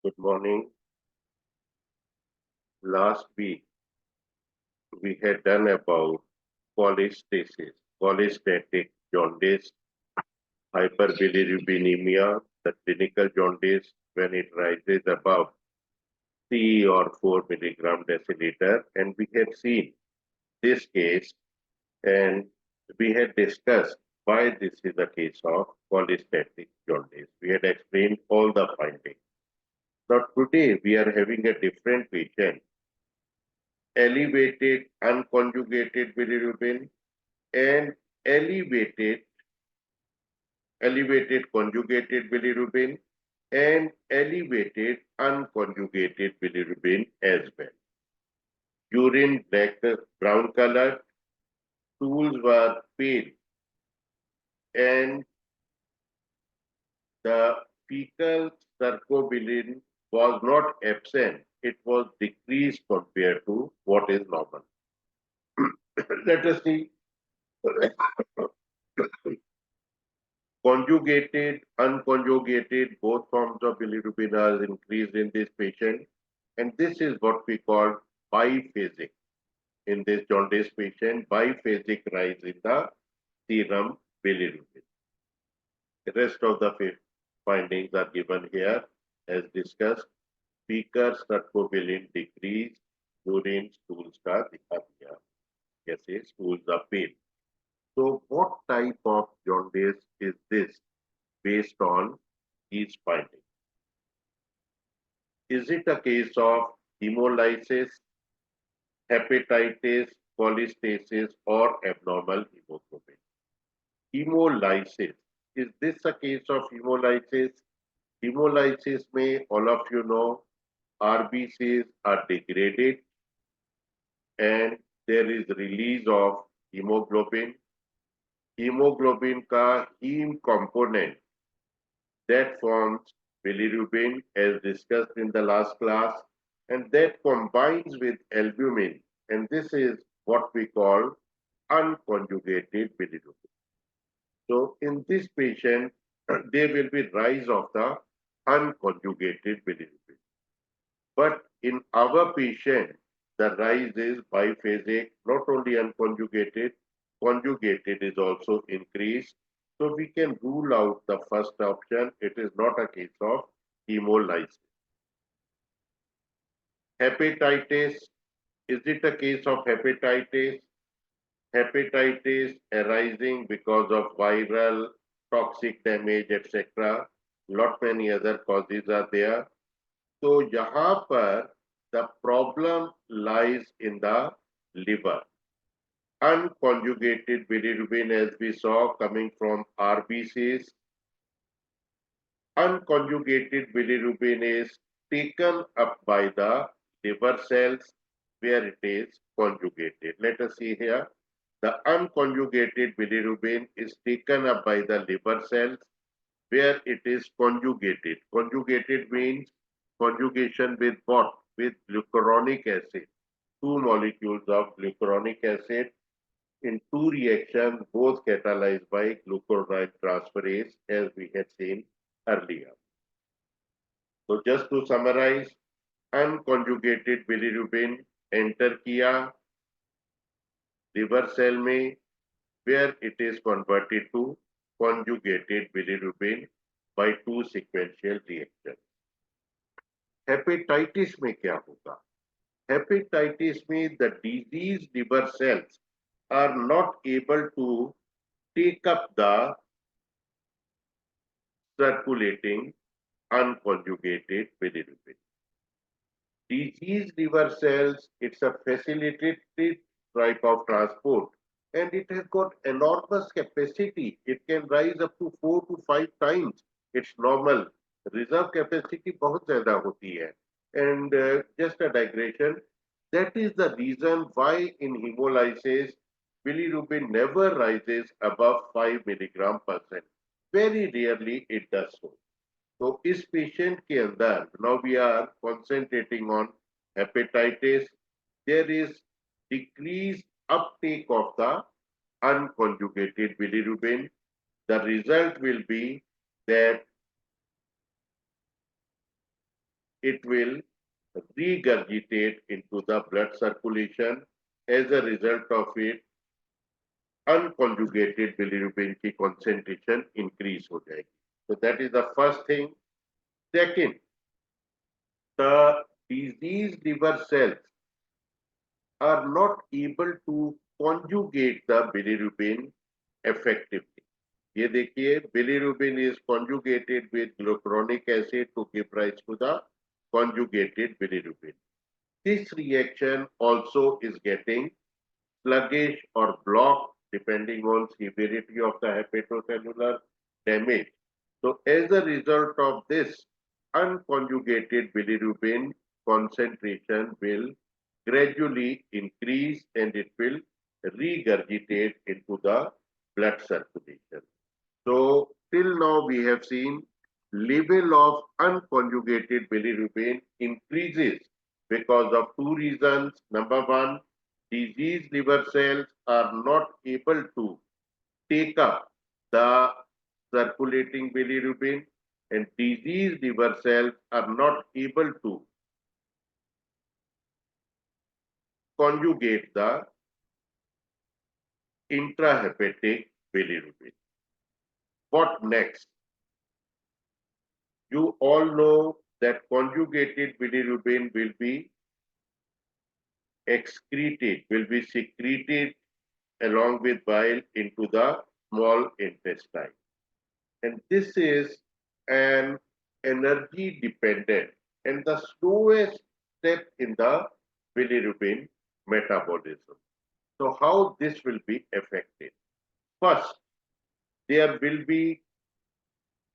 Good morning. Last week we had done about cholestasis, cholestatic jaundice, hyperbilirubinemia, the clinical jaundice when it rises above 3 or 4 milligram deciliter, and we had seen this case and we had discussed why this is a case of cholestatic jaundice. We had explained all the findings. Now today we are having a different patient, elevated unconjugated bilirubin and elevated conjugated bilirubin and elevated unconjugated bilirubin as well. Urine brown colored, stools were pale, and the fecal cercobilin was not absent. It was decreased compared to what is normal. Let us see. Conjugated, unconjugated, both forms of bilirubin are increased in this patient. And this is what we call biphasic. In this jaundice patient, biphasic rise in the serum bilirubin. The rest of the findings are given here as discussed. Fecal cercobilin decrease, urine stools का दिखा दिया. जैसे stools are pale. So what type of jaundice is this based on these findings? Is it a case of hemolysis, hepatitis, cholestasis, or abnormal hemoglobin? Hemolysis. Is this a case of hemolysis? Hemolysis may, all of you know, RBCs are degraded and there is release of hemoglobin. Hemoglobin ka heme component that forms bilirubin as discussed in the last class, and that combines with albumin, and this is what we call unconjugated bilirubin. So in this patient, there will be rise of the unconjugated bilirubin. But in our patient, the rise is biphasic, not only unconjugated, conjugated is also increased. So we can rule out the first option. It is not a case of hemolysis. Hepatitis, is it a case of hepatitis? Hepatitis arising because of viral, toxic damage, etc. Lot many other causes are there. So यहाँ पर the problem lies in the liver. Unconjugated bilirubin, as we saw, coming from RBCs. Unconjugated bilirubin is taken up by the liver cells where it is conjugated. Let us see here. The unconjugated bilirubin is taken up by the liver cells where it is conjugated. Conjugated means conjugation with what? With glucuronic acid. Two molecules of glucuronic acid in two reactions, both catalyzed by glucuronide transferase, as we had seen earlier. So just to summarize, unconjugated bilirubin enter किया liver cell में, where it is converted to conjugated bilirubin by two sequential reactions. Hepatitis में क्या होगा? Hepatitis में the diseased liver cells are not able to take up the circulating unconjugated bilirubin. Diseased liver cells, it's a facilitated type of transport and it has got enormous capacity. It can rise up to 4 to 5 times its normal. Reserve capacity बहुत ज़्यादा होती है. And just a digression, that is the reason why in hemolysis, bilirubin never rises above 5 milligram percent. Very rarely it does so. So इस patient के अंदर, now we are concentrating on hepatitis, there is decreased uptake of the unconjugated bilirubin. The result will be that it will regurgitate into the blood circulation. As a result of it, unconjugated bilirubin की concentration increase हो जाएगी. So that is the first thing. Second, the diseased liver cells are not able to conjugate the bilirubin effectively. ये देखिए, bilirubin is conjugated with glucuronic acid to give rise to the conjugated bilirubin. This reaction also is getting sluggish or blocked depending on severity of the hepatocellular damage. So as a result of this, unconjugated bilirubin concentration will gradually increase and it will regurgitate into the blood circulation. So till now we have seen level of unconjugated bilirubin increases because of two reasons. Number one, diseased liver cells are not able to take up the circulating bilirubin, and diseased liver cells are not able to conjugate the intrahepatic bilirubin. What next? You all know that conjugated bilirubin will be excreted, will be secreted along with bile into the small intestine. And this is an energy dependent and the slowest step in the bilirubin metabolism. So how this will be affected? First, there will be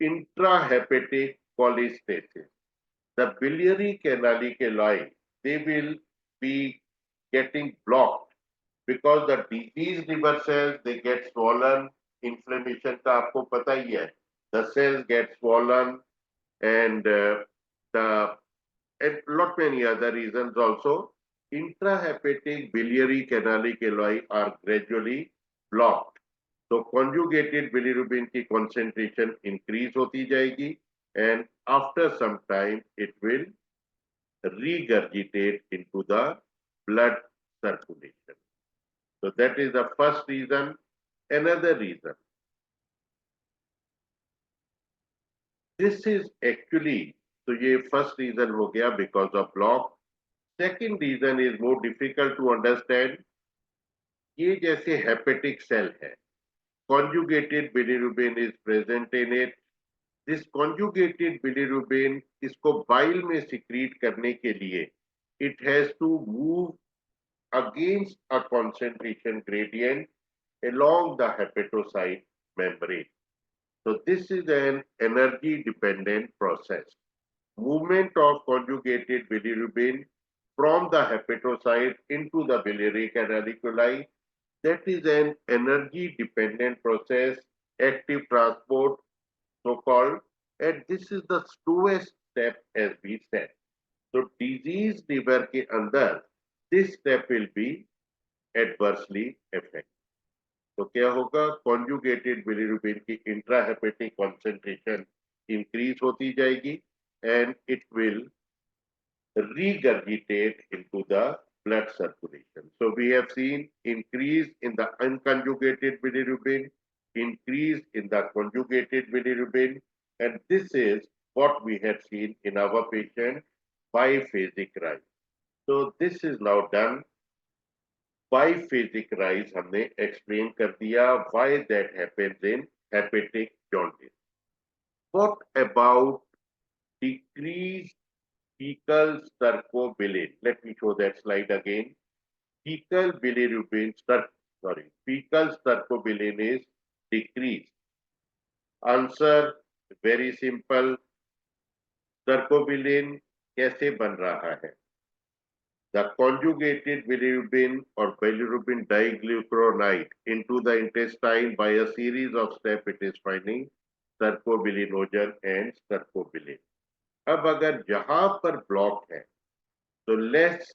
intrahepatic cholestasis. The biliary canaliculi, they will be getting blocked because the diseased liver cells, they get swollen. Inflammation का आपको पता ही है. The cells get swollen and and lot many other reasons also. Intrahepatic biliary canaliculi are gradually blocked. So conjugated bilirubin की concentration increase होती जाएगी and after some time it will regurgitate into the blood circulation. So that is the first reason. Another reason. This is actually, so ये first reason हो गया because of block. Second reason is more difficult to understand. ये जैसे hepatic cell है, conjugated bilirubin is present in it. This conjugated bilirubin इसको bile में secrete करने के लिए it has to move against a concentration gradient along the hepatocyte membrane. So this is an energy dependent process. Movement of conjugated bilirubin from the hepatocyte into the biliary canaliculi, that is an energy dependent process, active transport so-called, and this is the slowest step as we said. So disease liver के अंदर this step will be adversely affected. तो क्या होगा? conjugated bilirubin की intrahepatic concentration increase होती जाएगी and it will regurgitate into the blood circulation. So we have seen increase in the unconjugated bilirubin, increase in the conjugated bilirubin, and this is what we had seen in our patient biphasic rise. So this is now done. Biphasic rise हमने explain कर दिया why that happens in hepatic jaundice. What about decreased fecal stercobilin? Let me show that slide again. Fecal bilirubin, fecal stercobilin is decreased. Answer very simple. Stercobilin कैसे बन रहा है? The conjugated bilirubin or bilirubin diglucuronide into the intestine by a series of steps it is finding stercobilinogen and stercobilin. अब अगर यहाँ पर block है तो less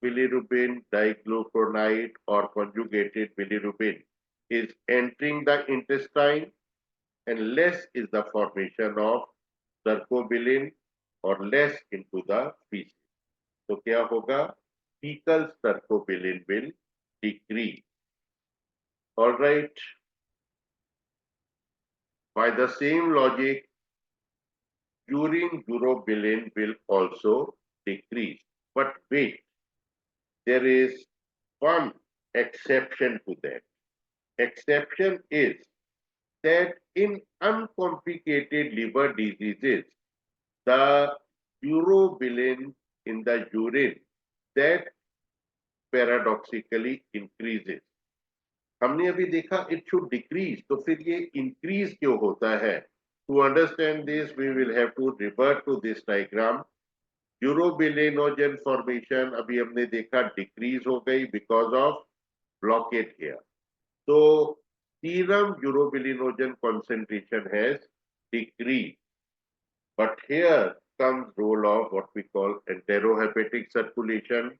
bilirubin diglucuronide or conjugated bilirubin is entering the intestine and less is the formation of stercobilin or less into the feces. तो क्या होगा? Fecal stercobilin will decrease. All right. By the same logic, urine urobilin will also decrease. But wait, there is one exception to that. Exception is that in uncomplicated liver diseases, the urobilin in the urine that paradoxically increases. हमने अभी देखा it should decrease, तो फिर ये increase क्यों होता है? To understand this, we will have to revert to this diagram. Urobilinogen formation अभी हमने देखा decrease हो गई because of blockade here. So serum urobilinogen concentration has decreased. But here comes role of what we call enterohepatic circulation.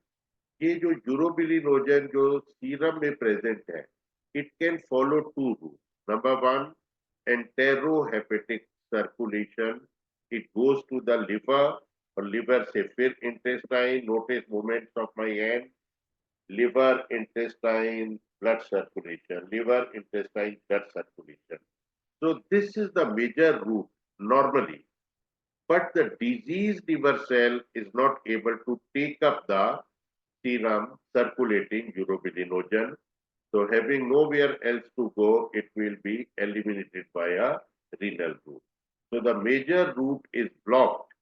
ये जो urobilinogen जो serum में present है, it can follow two routes. Number one, enterohepatic circulation. It goes to the liver और liver से फिर intestine. Notice movements of my hand. Liver, intestine, blood circulation. Liver, intestine, blood circulation. So this is the major route normally. But the diseased liver cell is not able to take up the serum circulating urobilinogen. So having nowhere else to go, it will be eliminated by a renal route. So the major route is blocked.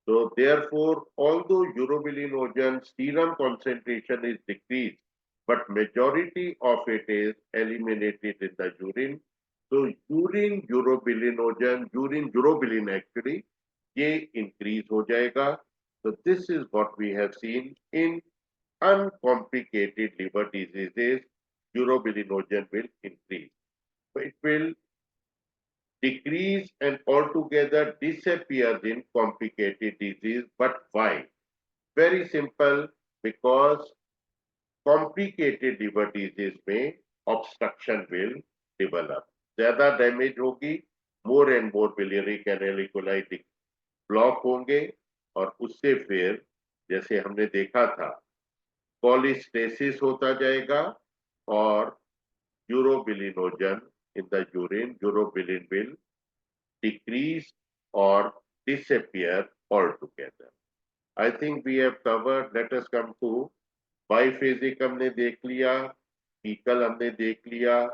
So therefore, although urobilinogen serum concentration is decreased, but majority of it is eliminated in the urine. So urine urobilinogen, urine urobilin actually, ये increase हो जाएगा. So this is what we have seen in uncomplicated liver diseases. Urobilinogen will increase. So it will decrease and altogether disappears in complicated disease. But why? Very simple, because complicated liver disease में obstruction will develop. ज्यादा damage होगी, more and more biliary canaliculi block होंगे और उससे फिर जैसे हमने देखा था कॉलिस्टेसिस होता जाएगा और urobilinogen in the urine, urobilin will decrease or disappear altogether. I think we have covered. Let us come to biphasic हमने देख लिया, fecal हमने देख लिया.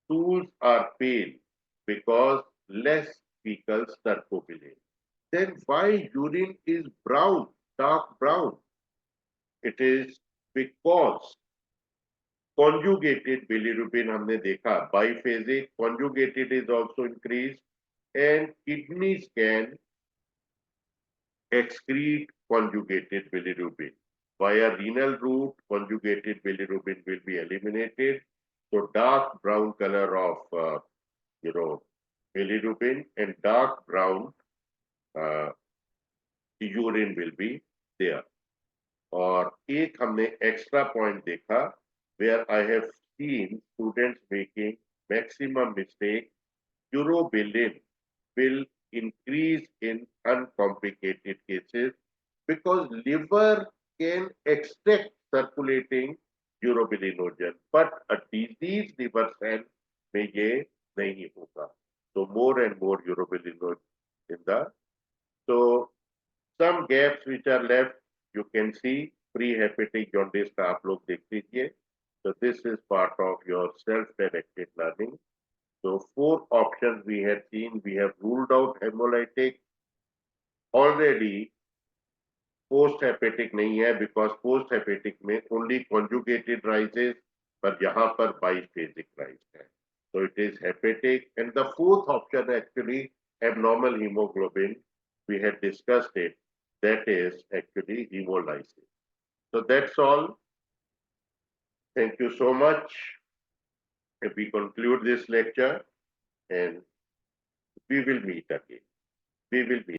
Stools are pale because less fecal stercobilin. Then why urine is brown, dark brown? It is because conjugated bilirubin हमने देखा, biphasic, conjugated is also increased, and kidneys can excrete conjugated bilirubin. Via renal route, conjugated bilirubin will be eliminated. So dark brown color of bilirubin and dark brown urine will be there. और एक हमने extra point देखा where I have seen students making maximum mistake. Urobilin will increase in uncomplicated cases because liver can extract circulating urobilinogen, but a diseased liver cell में ये नहीं होगा. So more and more urobilinogen in the. So some gaps which are left, you can see pre-hepatic jaundice का आप लोग देख लीजिए. So this is part of your self-directed learning. So 4 options we had seen. We have ruled out hemolytic. Already post-hepatic नहीं है because post-hepatic में only conjugated rises, पर यहाँ पर biphasic rise है. So it is hepatic. And the 4th option actually abnormal hemoglobin. We had discussed it. That is actually hemolysis. So that's all. Thank you so much. If we conclude this lecture and we will meet again. We will meet.